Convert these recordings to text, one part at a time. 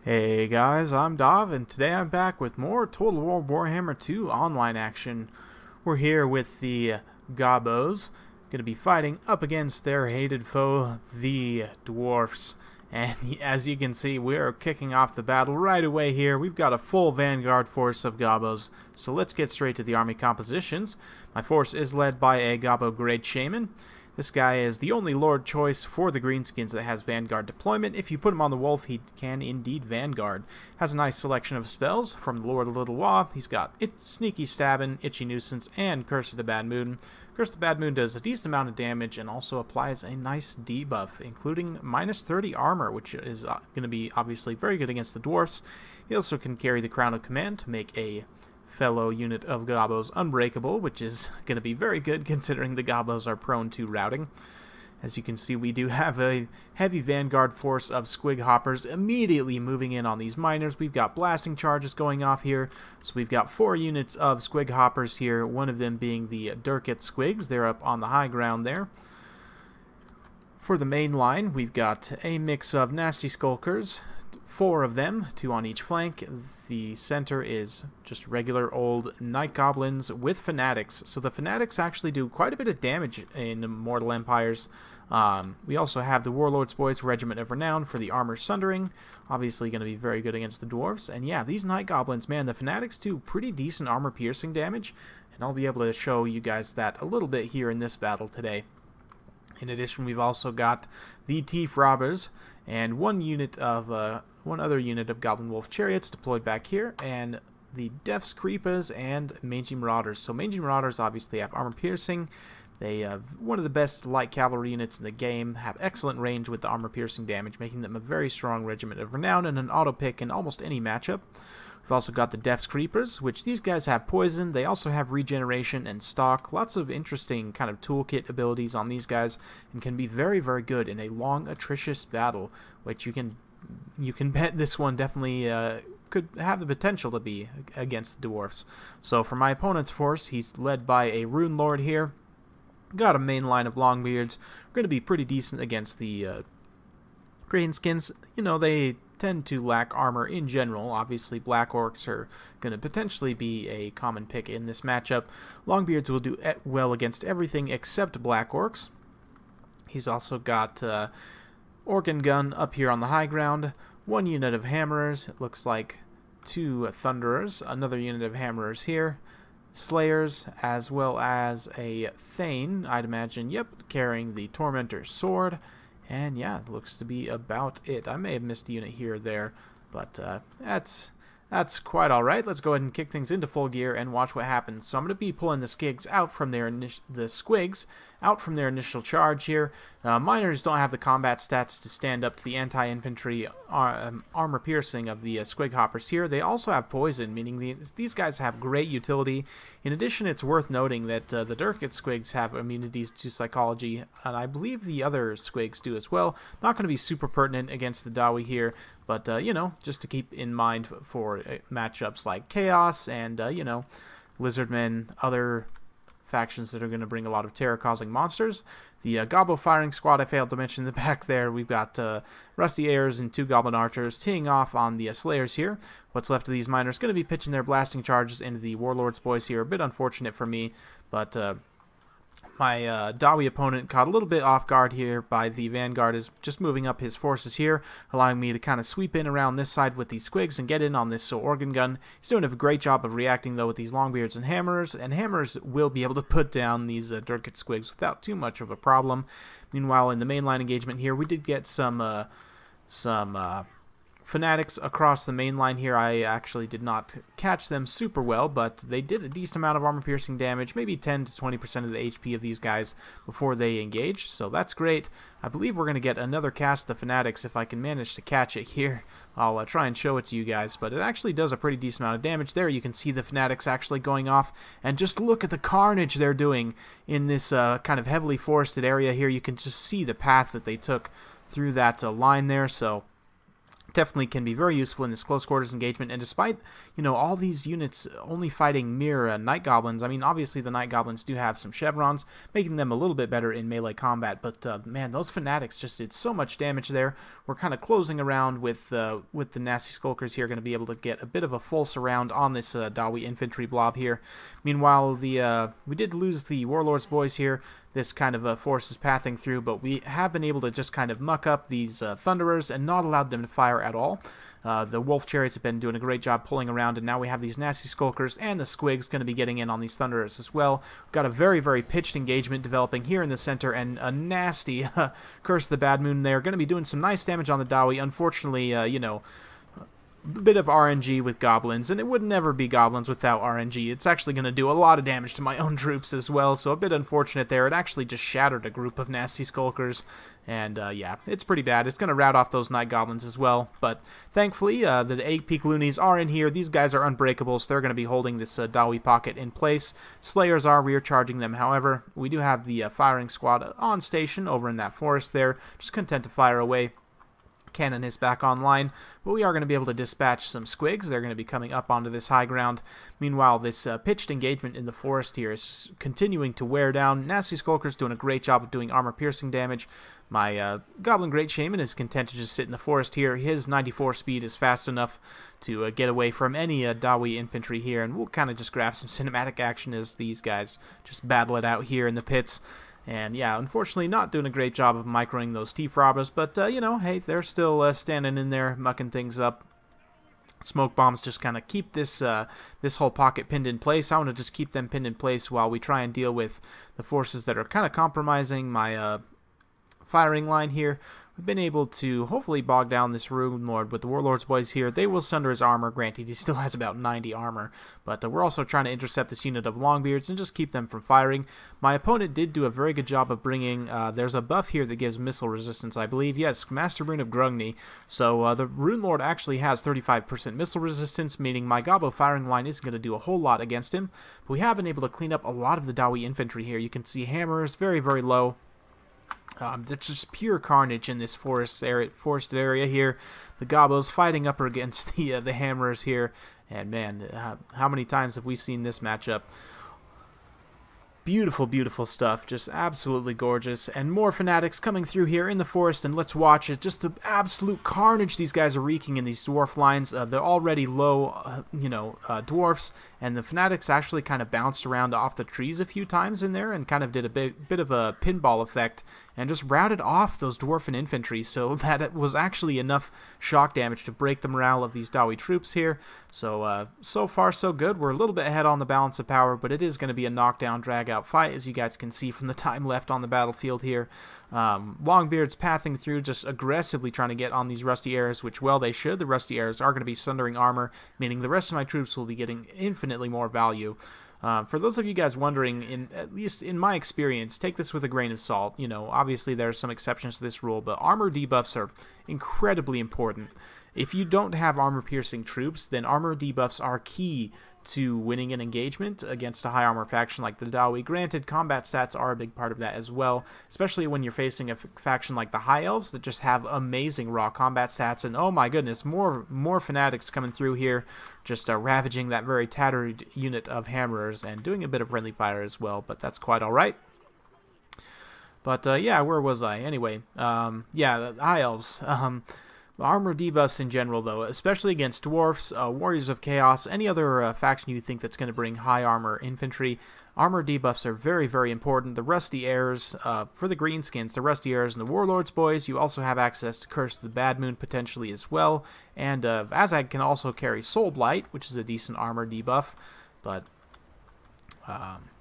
Hey guys, I'm Dov, and today I'm back with more Total War Warhammer 2 online action. We're here with the Gobbos, going to be fighting up against their hated foe, the Dwarfs. And as you can see, we're kicking off the battle right away here. We've got a full Vanguard force of Gobbos, so let's get straight to the army compositions. My force is led by a Gobbo Great Shaman. This guy is the only Lord choice for the Greenskins that has Vanguard deployment. If you put him on the Wolf, he can indeed Vanguard. Has a nice selection of spells from the Lord of Little Wa. He's got Sneaky Stabbin', Itchy Nuisance, and Curse of the Bad Moon. Curse of the Bad Moon does a decent amount of damage and also applies a nice debuff, including minus 30 armor, which is going to be obviously very good against the Dwarfs. He also can carry the Crown of Command to make a fellow unit of Gobbos unbreakable, which is going to be very good considering the Gobbos are prone to routing. As you can see, we do have a heavy Vanguard force of Squig Hoppers immediately moving in on these miners. We've got blasting charges going off here, so we've got 4 units of Squig Hoppers here, one of them being the Durkit Squigs. They're up on the high ground there. For the main line, we've got a mix of Nasty Skulkers, 4 of them, 2 on each flank. The center is just regular old Night Goblins with Fanatics. So the Fanatics actually do quite a bit of damage in Mortal Empires. We also have the Warlord's Boys Regiment of Renown for the Armor Sundering. Obviously going to be very good against the Dwarves. And yeah, these Night Goblins, man, the Fanatics do pretty decent armor piercing damage. And I'll be able to show you guys that a little bit here in this battle today. In addition, we've also got the Thief Robbers and one other unit of Goblin Wolf Chariots deployed back here, and the Death's Creepers and Mangy Marauders. So Mangy Marauders obviously have armor piercing. They have one of the best light cavalry units in the game, have excellent range with the armor piercing damage, making them a very strong regiment of renown and an auto pick in almost any matchup. We've also got the Death's Creepers, which these guys have poison. They also have regeneration and stalk. Lots of interesting kind of toolkit abilities on these guys, and can be very, very good in a long, atrocious battle, which you can bet this one definitely could have the potential to be against the Dwarfs. So for my opponent's force, he's led by a Rune Lord here. Got a main line of Longbeards. We're going to be pretty decent against the Greenskins. You know, they tend to lack armor in general. Obviously, Black Orcs are going to potentially be a common pick in this matchup. Longbeards will do well against everything except Black Orcs. He's also got Organ Gun up here on the high ground, 1 unit of Hammerers, it looks like 2 Thunderers, another unit of Hammerers here, Slayers, as well as a Thane, I'd imagine, yep, carrying the Tormentor's Sword. And yeah, it looks to be about it. I may have missed a unit here or there, but that's quite alright. Let's go ahead and kick things into full gear and watch what happens. So I'm going to be pulling the Squigs out from their initial charge here. Miners don't have the combat stats to stand up to the anti-infantry armor piercing of the Squig Hoppers here. They also have poison, meaning these guys have great utility. In addition, it's worth noting that the Durkit Squigs have immunities to psychology, and I believe the other Squigs do as well. Not going to be super pertinent against the Dawi here, but, you know, just to keep in mind for matchups like Chaos and, you know, Lizardmen, other factions that are going to bring a lot of terror-causing monsters. The Gobbo firing squad I failed to mention in the back there. We've got Rusty Ayers and 2 Goblin Archers teeing off on the Slayers here. What's left of these miners going to be pitching their blasting charges into the Warlord's Boys here. A bit unfortunate for me, but my Dawi opponent caught a little bit off guard here by the Vanguard is just moving up his forces here, allowing me to kind of sweep in around this side with these Squigs and get in on this Organ Gun. He's doing a great job of reacting though with these Longbeards and Hammers will be able to put down these Durkit Squigs without too much of a problem. Meanwhile, in the mainline engagement here, we did get some Fanatics across the main line here. I actually did not catch them super well, but they did a decent amount of armor-piercing damage, maybe 10 to 20% of the HP of these guys before they engaged, so that's great. I believe we're going to get another cast of the Fanatics if I can manage to catch it here. I'll try and show it to you guys, but it actually does a pretty decent amount of damage. There you can see the Fanatics actually going off, and just look at the carnage they're doing in this kind of heavily forested area here. You can just see the path that they took through that line there, so definitely can be very useful in this close quarters engagement. And despite, you know, all these units only fighting mere night goblins, I mean, obviously the night goblins do have some chevrons, making them a little bit better in melee combat, but man, those fanatics just did so much damage there. We're kind of closing around with the nasty skulkers here, going to be able to get a bit of a full surround on this Dawi infantry blob here. Meanwhile, we did lose the warlords boys here. This kind of force is pathing through, but we have been able to just kind of muck up these thunderers and not allowed them to fire at all. The wolf chariots have been doing a great job pulling around, and now we have these nasty skulkers and the squigs going to be getting in on these thunderers as well. We've got a very, very pitched engagement developing here in the center, and a nasty Curse of the Bad Moon there. Going to be doing some nice damage on the Dawi. Unfortunately, you know, a bit of RNG with goblins, and it would never be goblins without RNG. It's actually going to do a lot of damage to my own troops as well, so a bit unfortunate there. It actually just shattered a group of nasty skulkers, and yeah, it's pretty bad. It's going to rout off those night goblins as well, but thankfully the 8 peak loonies are in here. These guys are unbreakable, so they're going to be holding this Dawi pocket in place. Slayers are rear charging them, however. We do have the firing squad on station over in that forest there, just content to fire away. Cannon is back online, but we are going to be able to dispatch some squigs. They're going to be coming up onto this high ground. Meanwhile, this pitched engagement in the forest here is continuing to wear down. Nasty Skulker's doing a great job of doing armor-piercing damage. My Goblin Great Shaman is content to just sit in the forest here. His 94 speed is fast enough to get away from any Dawi infantry here, and we'll kind of just grab some cinematic action as these guys just battle it out here in the pits. And yeah, unfortunately not doing a great job of microing those T-Frobbers, but you know, hey, they're still standing in there, mucking things up. Smoke bombs just kind of keep this this whole pocket pinned in place. I want to just keep them pinned in place while we try and deal with the forces that are kind of compromising my firing line here. We've been able to hopefully bog down this Rune Lord with the Warlords boys here. They will sunder his armor. Granted, he still has about 90 armor, but we're also trying to intercept this unit of Longbeards and just keep them from firing. My opponent did do a very good job of bringing, there's a buff here that gives missile resistance, I believe. Yes, Master Rune of Grungni. So the Rune Lord actually has 35% missile resistance, meaning my Gobbo firing line isn't going to do a whole lot against him. But we have been able to clean up a lot of the Dawi infantry here. You can see hammers very, very low. That's just pure carnage in this forested area here. The Gobbos fighting up against the hammerers here, and man, how many times have we seen this matchup? Beautiful, beautiful stuff. Just absolutely gorgeous. And more fanatics coming through here in the forest, and let's watch it. Just the absolute carnage these guys are wreaking in these dwarf lines. They're already low, you know, dwarfs, and the fanatics actually kind of bounced around off the trees a few times in there and kind of did a bit of a pinball effect and just routed off those dwarfen infantry, so that it was actually enough shock damage to break the morale of these Dawi troops here. So, so far so good. We're a little bit ahead on the balance of power, but it is going to be a knockdown, drag-out fight, as you guys can see from the time left on the battlefield here. Longbeards pathing through, just aggressively trying to get on these Rusty Arrows, which, well, they should. The Rusty Arrows are going to be sundering armor, meaning the rest of my troops will be getting infinitely more value. For those of you guys wondering, at least in my experience, take this with a grain of salt. You know, obviously there are some exceptions to this rule, but armor debuffs are incredibly important. If you don't have armor-piercing troops, then armor debuffs are key to winning an engagement against a high armor faction like the Dawi. Granted, combat stats are a big part of that as well, especially when you're facing a faction like the High Elves that just have amazing raw combat stats, and oh my goodness, more fanatics coming through here, just ravaging that very tattered unit of hammerers and doing a bit of friendly fire as well, but that's quite alright. But yeah, where was I? Anyway, yeah, the High Elves. Armor debuffs in general, though, especially against dwarfs, warriors of chaos, any other faction you think that's going to bring high armor infantry, armor debuffs are very, very important. The Rusty Airs, for the greenskins, the Rusty Airs and the Warlords boys, you also have access to Curse of the Bad Moon potentially as well, and Azhag can also carry Soul Blight, which is a decent armor debuff, but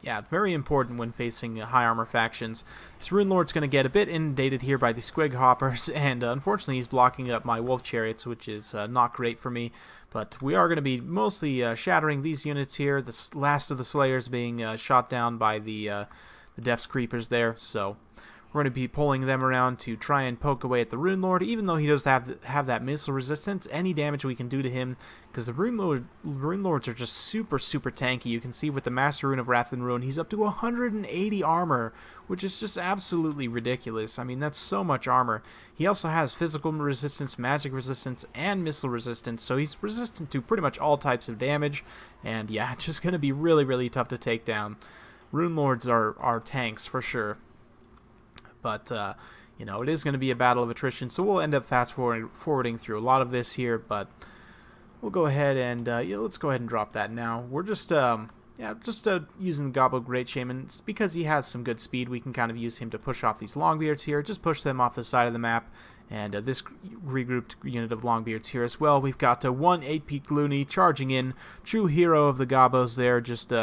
yeah, very important when facing high armor factions. This Rune Lord's going to get a bit inundated here by the Squig Hoppers, and unfortunately he's blocking up my Wolf Chariots, which is not great for me. But we are going to be mostly shattering these units here, the last of the Slayers being shot down by the Death's Creepers there, so We're going to be pulling them around to try and poke away at the Rune Lord, even though he does have that missile resistance. Any damage we can do to him, because the Rune Lords are just super tanky. You can see with the Master Rune of Wrath and Ruin, he's up to 180 armor, which is just absolutely ridiculous. I mean, that's so much armor. He also has physical resistance, magic resistance, and missile resistance, so he's resistant to pretty much all types of damage. And yeah, it's just going to be really tough to take down. Rune Lords are tanks for sure. But, you know, it is going to be a battle of attrition, so we'll end up fast-forwarding through a lot of this here, but we'll go ahead and, yeah, let's go ahead and drop that now. We're just, using the Gobbo Great Shaman. It's because he has some good speed, we can kind of use him to push off these Longbeards here, just push them off the side of the map, and this regrouped unit of Longbeards here as well. We've got one 8-peak Looney charging in, true hero of the Gobbos there, just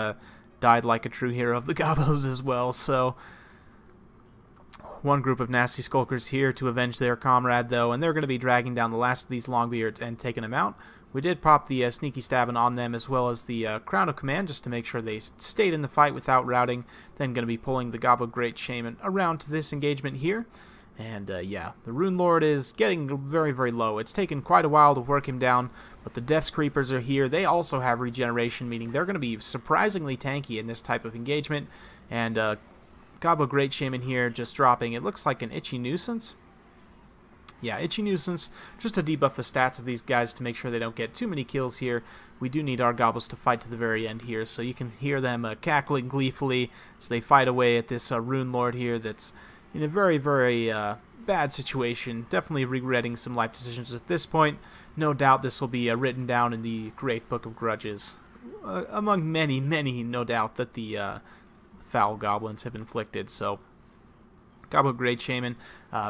died like a true hero of the Gobbos as well, so one group of nasty skulkers here to avenge their comrade, though, and they're going to be dragging down the last of these Longbeards and taking them out. We did pop the sneaky stabbing on them, as well as the Crown of Command, just to make sure they stayed in the fight without routing. Then going to be pulling the Gobbo Great Shaman around to this engagement here. And yeah, the Rune Lord is getting very low. It's taken quite a while to work him down, but the Death's Creepers are here. They also have regeneration, meaning they're going to be surprisingly tanky in this type of engagement. And Gobbo Great Shaman here just dropping, it looks like an Itchy Nuisance. Yeah, Itchy Nuisance, just to debuff the stats of these guys to make sure they don't get too many kills here. We do need our Gobbos to fight to the very end here, so you can hear them cackling gleefully as they fight away at this Rune Lord here that's in a very bad situation. Definitely regretting some life decisions at this point. No doubt this will be written down in the Great Book of Grudges. Among many, no doubt, that the foul goblins have inflicted. So Gobbo Great Shaman,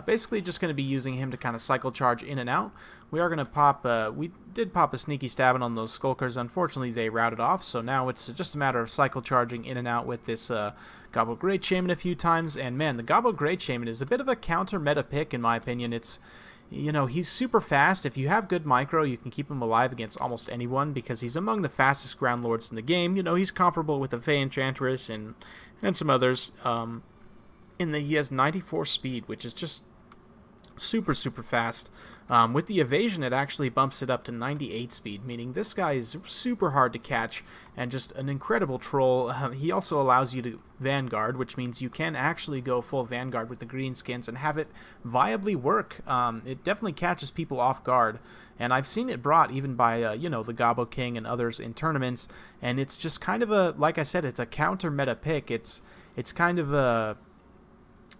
basically just going to be using him to kind of cycle charge in and out. We are going to pop, we did pop a sneaky stabbing on those skulkers. Unfortunately, they routed off, so now it's just a matter of cycle charging in and out with this Gobbo Great Shaman a few times. And man, the Gobbo Great Shaman is a bit of a counter meta pick in my opinion. It's, you know, he's super fast. If you have good micro, you can keep him alive against almost anyone because he's among the fastest ground lords in the game. You know, he's comparable with the Fey Enchantress and some others. He has 94 speed, which is just super fast. With the evasion, it actually bumps it up to 98 speed, meaning this guy is super hard to catch and just an incredible troll. He also allows you to Vanguard, which means you can actually go full Vanguard with the green skins and have it viably work. It definitely catches people off guard, and I've seen it brought even by, you know, the Gobbo King and others in tournaments, and it's just kind of a, like I said, it's a counter meta pick. It's kind of a,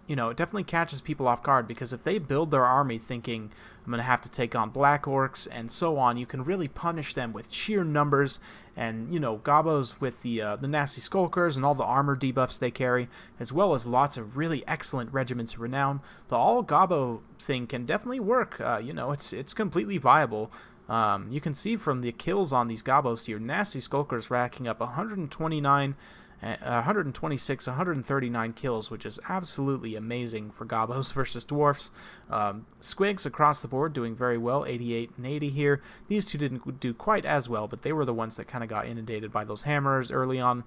you know, it definitely catches people off guard because if they build their army thinking I'm going to have to take on Black Orcs and so on, you can really punish them with sheer numbers. And, you know, Gobbos with the nasty skulkers and all the armor debuffs they carry, as well as lots of really excellent regiments of renown. The all Gobbo thing can definitely work. You know, it's completely viable. You can see from the kills on these Gobbos here, nasty skulkers racking up 129 126, 139 kills, which is absolutely amazing for Gobbos versus Dwarfs. Squigs across the board doing very well, 88 and 80 here. These two didn't do quite as well, but they were the ones that kind of got inundated by those hammerers early on.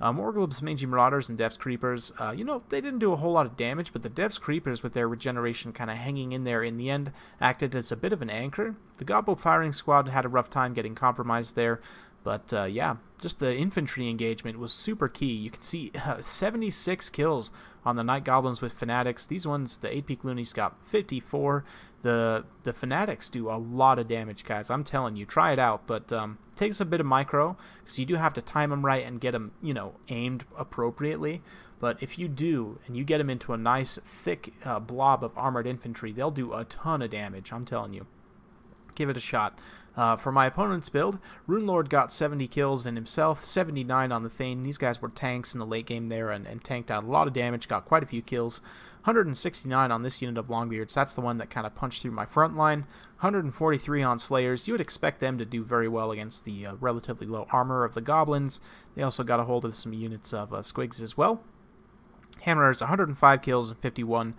Morglub's Mangy Marauders and Death's Creepers, you know, they didn't do a whole lot of damage, but the Death's Creepers, with their regeneration kind of hanging in there in the end, acted as a bit of an anchor. The Gobbo Firing Squad had a rough time getting compromised there. But, yeah, just the infantry engagement was super key. You can see 76 kills on the Night Goblins with Fanatics. These ones, the 8-peak Loonies got 54. The Fanatics do a lot of damage, guys. I'm telling you, try it out. But takes a bit of micro, because you do have to time them right and get them, you know, aimed appropriately. But if you do, and you get them into a nice, thick blob of armored infantry, they'll do a ton of damage, I'm telling you. Give it a shot. For my opponent's build, Rune Lord got 70 kills in himself, 79 on the Thane. These guys were tanks in the late game there and tanked out a lot of damage, got quite a few kills. 169 on this unit of Longbeards. That's the one that kind of punched through my front line. 143 on Slayers. You would expect them to do very well against the relatively low armor of the Goblins. They also got a hold of some units of Squigs as well. Hammerers, 105 kills and 51.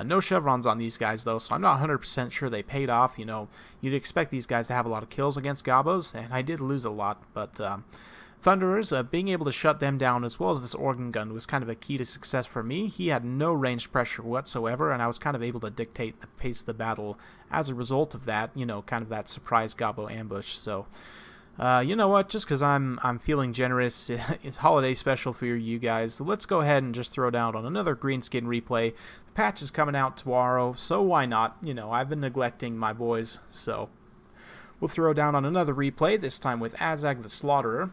No chevrons on these guys, though, so I'm not 100% sure they paid off. You know, you'd expect these guys to have a lot of kills against Gobbos, and I did lose a lot, but Thunderers, being able to shut them down as well as this organ gun was kind of a key to success for me. He had no ranged pressure whatsoever, and I was kind of able to dictate the pace of the battle as a result of that, you know, kind of that surprise Gobbo ambush. So, you know what, just because I'm feeling generous, it's holiday special for you guys, so let's go ahead and just throw down on another Greenskin replay. The patch is coming out tomorrow, so why not? You know, I've been neglecting my boys, so we'll throw down on another replay, this time with Azhag the Slaughterer.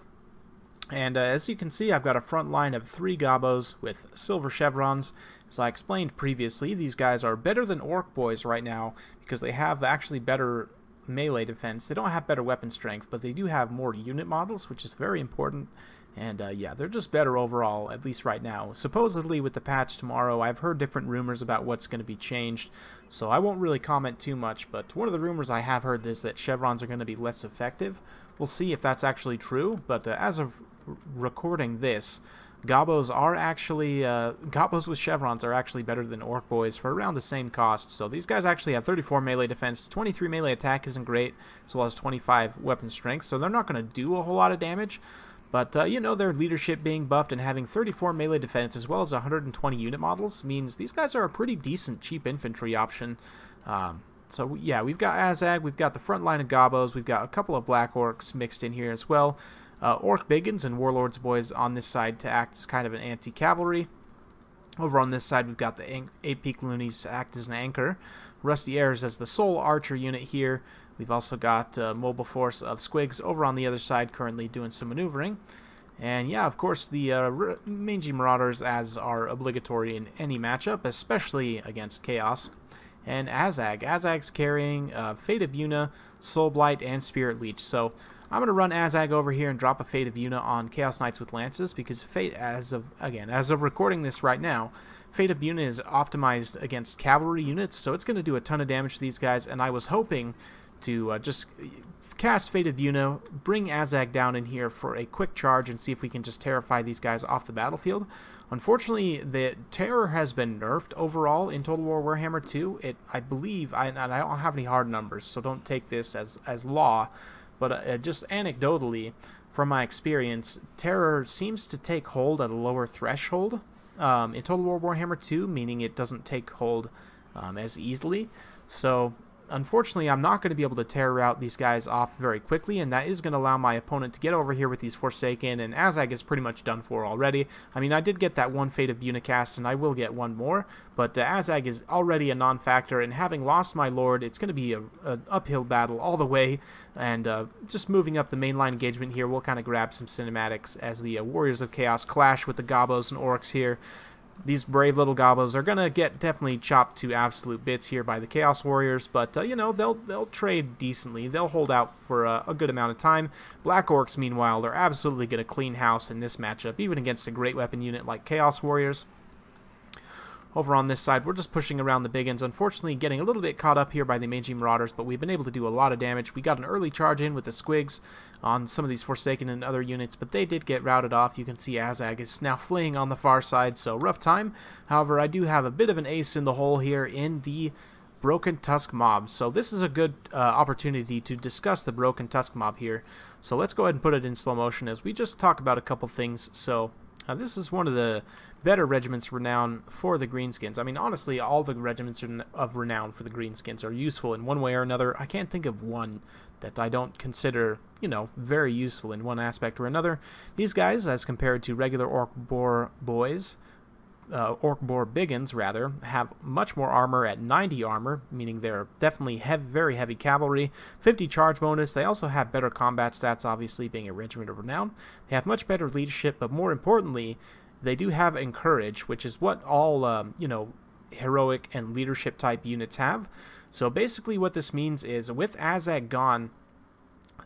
And as you can see, I've got a front line of 3 Gobbos with silver chevrons. As I explained previously, these guys are better than Orc Boys right now because they have actually better melee defense. They don't have better weapon strength, but they do have more unit models, which is very important. And yeah, they're just better overall, at least right now. Supposedly with the patch tomorrow, I've heard different rumors about what's going to be changed, so I won't really comment too much, but one of the rumors I have heard is that chevrons are going to be less effective. We'll see if that's actually true, but as of recording this, Gobbos are actually, Gobbos with chevrons are actually better than Orc Boys for around the same cost. So these guys actually have 34 melee defense, 23 melee attack isn't great, as well as 25 weapon strength, so they're not going to do a whole lot of damage. But, you know, their leadership being buffed and having 34 melee defense as well as 120 unit models means these guys are a pretty decent cheap infantry option. So, yeah, we've got Azhag, we've got the front line of Gobbos, we've got a couple of Black Orcs mixed in here as well. Orc Biggins and Warlords Boys on this side to act as kind of an anti-cavalry. Over on this side, we've got the 8-Peak Loonies to act as an anchor. Rusty Airs as the sole archer unit here. We've also got mobile force of Squigs over on the other side currently doing some maneuvering. And yeah, of course, the Mangy Marauders as are obligatory in any matchup, especially against Chaos. And Azhag. Azhag's carrying Fate of Yuna, Soul Blight, and Spirit Leech. So I'm going to run Azhag over here and drop a Fate of Yuna on Chaos Knights with Lances because Fate, as of recording this right now, Fate of Yuna is optimized against cavalry units, so it's going to do a ton of damage to these guys, and I was hoping to just cast Fate of Yuna, bring Azhag down in here for a quick charge and see if we can just terrify these guys off the battlefield. Unfortunately, the terror has been nerfed overall in Total War Warhammer 2. I believe, and I don't have any hard numbers, so don't take this as law, but just anecdotally, from my experience, terror seems to take hold at a lower threshold in Total War Warhammer 2, meaning it doesn't take hold as easily. So unfortunately, I'm not going to be able to terror out these guys off very quickly, and that is going to allow my opponent to get over here with these Forsaken, and Azhag is pretty much done for already. I mean, I did get that one Fate of Unicast, and I will get one more, but Azhag is already a non-factor, and having lost my Lord, it's going to be an uphill battle all the way, and just moving up the mainline engagement here, we'll kind of grab some cinematics as the Warriors of Chaos clash with the Gobbos and Orcs here. These brave little Gobbos are going to get definitely chopped to absolute bits here by the Chaos Warriors, but, you know, they'll trade decently. They'll hold out for a good amount of time. Black Orcs, meanwhile, they're absolutely going to clean house in this matchup, even against a great weapon unit like Chaos Warriors. Over on this side, we're just pushing around the big ends. Unfortunately, getting a little bit caught up here by the Mangy Marauders, but we've been able to do a lot of damage. We got an early charge in with the Squigs on some of these Forsaken and other units, but they did get routed off. You can see Azhag is now fleeing on the far side, so rough time. However, I do have a bit of an ace in the hole here in the Broken Tusk mob, so this is a good opportunity to discuss the Broken Tusk mob here. So let's go ahead and put it in slow motion as we just talk about a couple things. So this is one of the better regiments renowned for the Greenskins. I mean, honestly, all the regiments of renown for the Greenskins are useful in one way or another. I can't think of one that I don't consider, you know, very useful in one aspect or another. These guys, as compared to regular Orc Boar Boys, Orc Boar Biggins, rather, have much more armor at 90 armor, meaning they're definitely very heavy cavalry, 50 charge bonus. They also have better combat stats, obviously, being a regiment of renown. They have much better leadership, but more importantly, they do have encourage, which is what all, you know, heroic and leadership type units have. So basically what this means is with Azhag gone,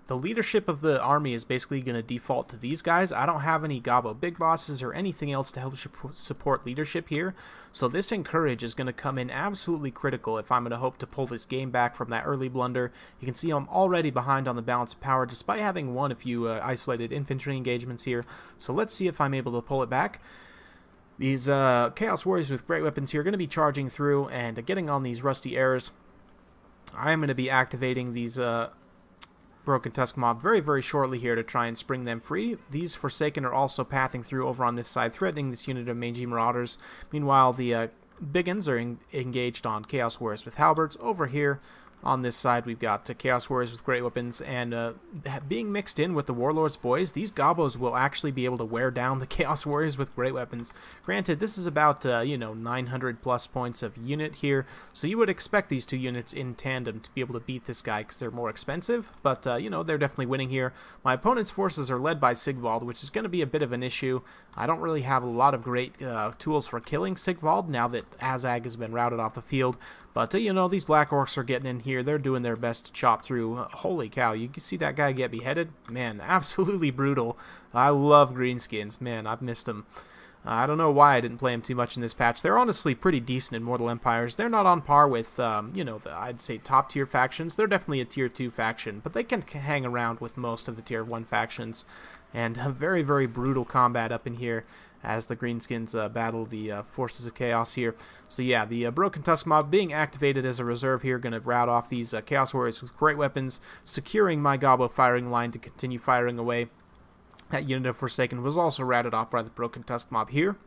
the leadership of the army is basically going to default to these guys. I don't have any Gobbo big bosses or anything else to help support leadership here. So this encourage is going to come in absolutely critical if I'm going to hope to pull this game back from that early blunder. You can see I'm already behind on the balance of power despite having won a few isolated infantry engagements here. So let's see if I'm able to pull it back. These Chaos Warriors with great weapons here are going to be charging through and getting on these Rusty Airs. I'm going to be activating these Broken Tusk Mob very, very shortly here to try and spring them free. These Forsaken are also pathing through over on this side, threatening this unit of Mangy Marauders. Meanwhile, the Biggins are engaged on Chaos Warriors with Halberds. Over here on this side, we've got Chaos Warriors with Great Weapons, and being mixed in with the Warlord's Boys, these Gobbos will actually be able to wear down the Chaos Warriors with Great Weapons. Granted, this is about, 900 plus points of unit here, so you would expect these two units in tandem to be able to beat this guy because they're more expensive, but, they're definitely winning here. My opponent's forces are led by Sigvald, which is going to be a bit of an issue. I don't really have a lot of great tools for killing Sigvald now that Azhag has been routed off the field, but, these Black Orcs are getting in here. They're doing their best to chop through. Holy cow, you can see that guy get beheaded? Man, absolutely brutal. I love greenskins. Man, I've missed them. I don't know why I didn't play them too much in this patch. They're honestly pretty decent in Mortal Empires. They're not on par with, I'd say top-tier factions. They're definitely a Tier 2 faction, but they can hang around with most of the Tier 1 factions. And a very, very brutal combat up in here as the Greenskins battle the forces of Chaos here. So yeah, the Broken Tusk Mob being activated as a reserve here, going to rout off these Chaos Warriors with Great Weapons, securing my Gobbo firing line to continue firing away. That unit of Forsaken was also routed off by the Broken Tusk Mob here.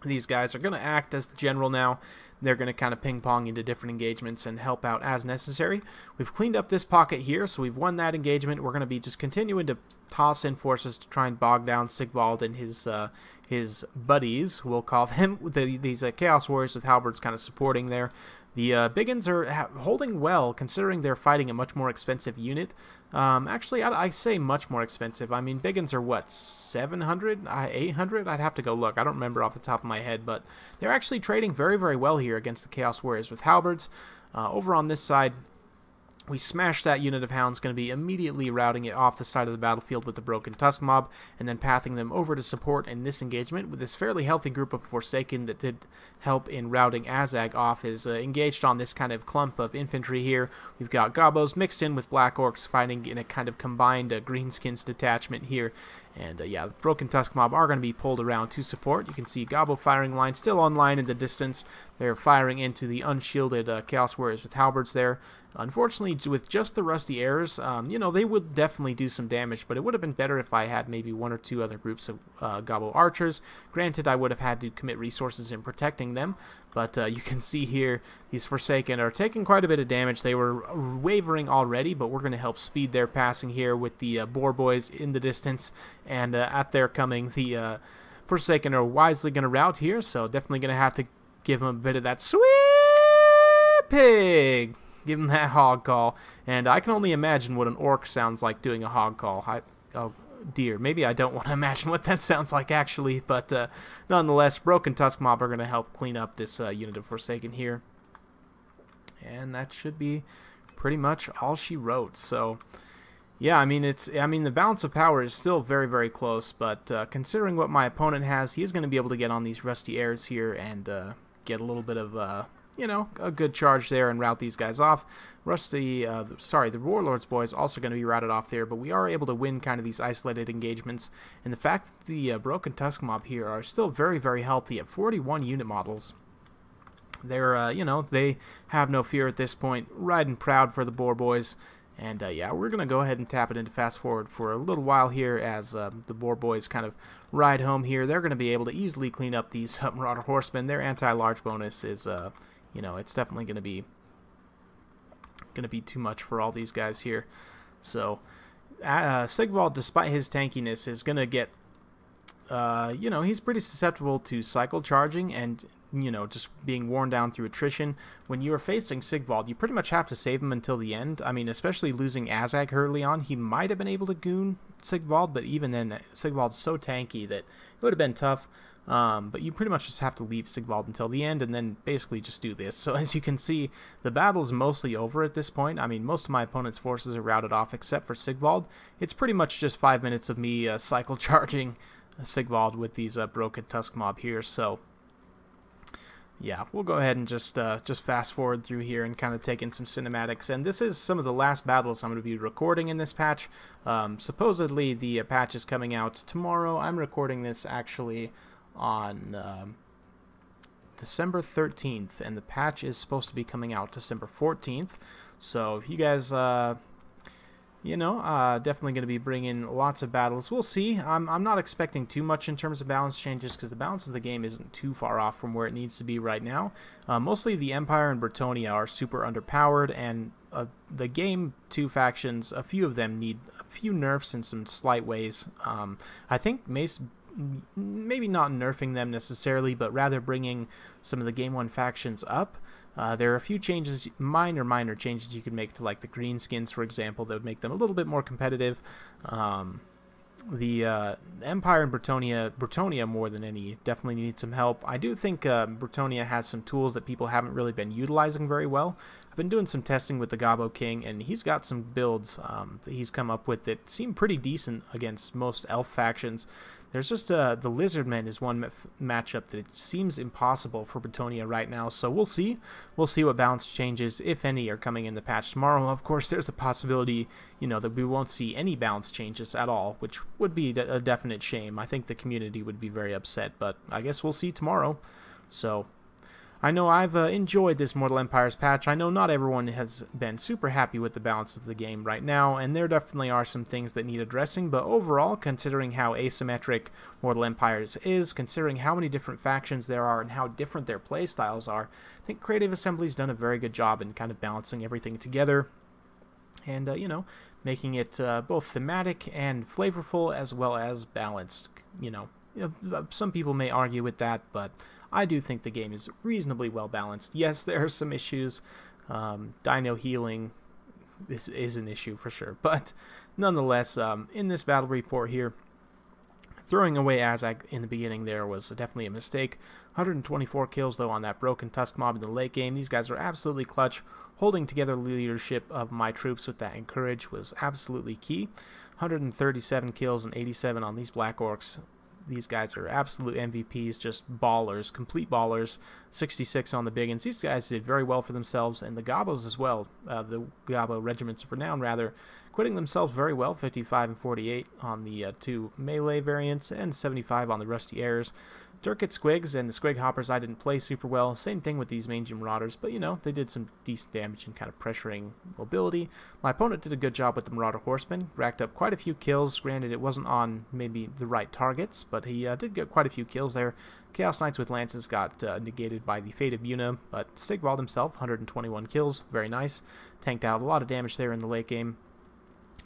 These guys are going to act as the general now. They're going to kind of ping-pong into different engagements and help out as necessary. We've cleaned up this pocket here, so we've won that engagement. We're going to be just continuing to toss in forces to try and bog down Sigvald and his buddies, we'll call them, these Chaos Warriors with Halberds kind of supporting there. The Biggins are holding well, considering they're fighting a much more expensive unit. Actually, I say much more expensive. I mean, Biggins are, what, 700? 800? I'd have to go look. I don't remember off the top of my head, but they're actually trading very, very well here against the Chaos Warriors with Halberds. Over on this side, we smashed that unit of Hounds, going to be immediately routing it off the side of the battlefield with the Broken Tusk Mob, and then pathing them over to support in this engagement with this fairly healthy group of Forsaken that did help in routing Azhag off, is engaged on this kind of clump of infantry here. We've got Gobbos mixed in with Black Orcs fighting in a kind of combined Greenskins detachment here. And yeah, the Broken Tusk Mob are going to be pulled around to support. You can see Gobbo firing line still online in the distance. They're firing into the unshielded Chaos Warriors with Halberds there. Unfortunately, with just the Rusty Airs, they would definitely do some damage, but it would have been better if I had maybe one or two other groups of Gobbo archers. Granted, I would have had to commit resources in protecting them, but you can see here these Forsaken are taking quite a bit of damage. They were wavering already, but we're going to help speed their passing here with the Boar Boys in the distance, and at their coming, the Forsaken are wisely going to rout here, so definitely going to have to give them a bit of that sweet pig. Give them that hog call, and I can only imagine what an orc sounds like doing a hog call. Oh dear, maybe I don't want to imagine what that sounds like actually, but nonetheless, Broken Tusk Mob are going to help clean up this unit of Forsaken here, and that should be pretty much all she wrote. So yeah, I mean the balance of power is still very, very close, but considering what my opponent has, he's going to be able to get on these Rusty Airs here and get a little bit of a good charge there and rout these guys off. The Warlord's Boys also going to be routed off there, but we are able to win kind of these isolated engagements. And the fact that the Broken Tusk Mob here are still very, very healthy at 41 unit models. They're, they have no fear at this point, riding proud for the Boar Boys. And yeah, we're going to go ahead and tap it into fast forward for a little while here as the Boar Boys kind of ride home here. They're going to be able to easily clean up these Marauder Horsemen. Their anti-large bonus is, it's definitely going to be too much for all these guys here. So Sigvald, despite his tankiness, is going to get, he's pretty susceptible to cycle charging and, just being worn down through attrition. When you are facing Sigvald, you pretty much have to save him until the end. I mean, especially losing Azhag early on, he might have been able to goon Sigvald, but even then, Sigvald's so tanky that it would have been tough. But you pretty much just have to leave Sigvald until the end and then basically just do this. So as you can see, the battle's mostly over at this point. I mean, most of my opponent's forces are routed off except for Sigvald. It's pretty much just 5 minutes of me cycle charging Sigvald with these Broken Tusk Mob here. So yeah, we'll go ahead and just fast forward through here and kind of take in some cinematics. And this is some of the last battles I'm going to be recording in this patch. Supposedly the patch is coming out tomorrow. I'm recording this actually on December 13th, and the patch is supposed to be coming out December 14th. So if you guys definitely going to be bringing lots of battles. We'll see. I'm not expecting too much in terms of balance changes because the balance of the game isn't too far off from where it needs to be right now. Mostly the Empire and Bretonnia are super underpowered, and the game 2 factions, a few of them need a few nerfs in some slight ways. I think maybe not nerfing them necessarily, but rather bringing some of the game 1 factions up. There are a few changes, minor changes you could make to like the green skins, for example, that would make them a little bit more competitive. The Empire and Bretonnia more than any, definitely need some help. I do think Bretonnia has some tools that people haven't really been utilizing very well. I've been doing some testing with the Gobbo King, and he's got some builds that he's come up with that seem pretty decent against most elf factions. There's just the Lizardmen is one matchup that it seems impossible for Bretonnia right now, so we'll see. We'll see what balance changes, if any, are coming in the patch tomorrow. Of course, there's a possibility, that we won't see any balance changes at all, which would be a definite shame. I think the community would be very upset, but I guess we'll see tomorrow. So I know I've enjoyed this Mortal Empires patch. I know not everyone has been super happy with the balance of the game right now, and there definitely are some things that need addressing, but overall, considering how asymmetric Mortal Empires is, considering how many different factions there are and how different their playstyles are, I think Creative Assembly's done a very good job in kind of balancing everything together and, making it both thematic and flavorful as well as balanced. Some people may argue with that, but I do think the game is reasonably well balanced. Yes, there are some issues. Dino healing is an issue for sure. But nonetheless, in this battle report here, throwing away Azhag in the beginning there was definitely a mistake. 124 kills, though, on that broken Tusk mob in the late game. These guys are absolutely clutch. Holding together the leadership of my troops with that encourage was absolutely key. 137 kills and 87 on these Black Orcs. These guys are absolute MVPs, just ballers, complete ballers. 66 on the Biggins. These guys did very well for themselves, and the Gobbos as well. The Gobbo Regiments of Renown, rather, quitting themselves very well. 55 and 48 on the 2 melee variants, and 75 on the Rusty Airs. Durkit Squigs and the Squig Hoppers I didn't play super well. Same thing with these Mangy Marauders, but they did some decent damage and kind of pressuring mobility. My opponent did a good job with the Marauder Horsemen, racked up quite a few kills. Granted, it wasn't on maybe the right targets, but he did get quite a few kills there. Chaos Knights with Lances got negated by the Fate of Yuna, but Sigvald himself, 121 kills, very nice. Tanked out a lot of damage there in the late game.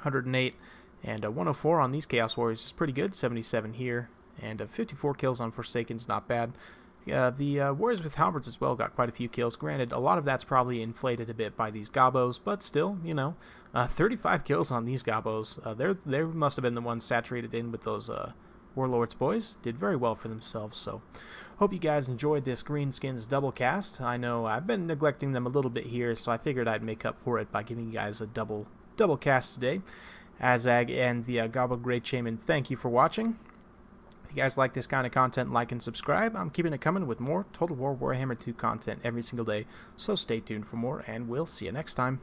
108 and 104 on these Chaos Warriors is pretty good, 77 here. And 54 kills on Forsaken's not bad. The Warriors with Halberds as well got quite a few kills. Granted, a lot of that's probably inflated a bit by these Gobbos, but still, 35 kills on these Gobbos. They must have been the ones saturated in with those Warlords boys. Did very well for themselves, so hope you guys enjoyed this Greenskins double cast. I know I've been neglecting them a little bit here, so I figured I'd make up for it by giving you guys a double cast today. Azhag and the Gobbo Great Shaman, thank you for watching. If you guys like this kind of content, like and subscribe. I'm keeping it coming with more Total War Warhammer 2 content every single day, so stay tuned for more, and we'll see you next time.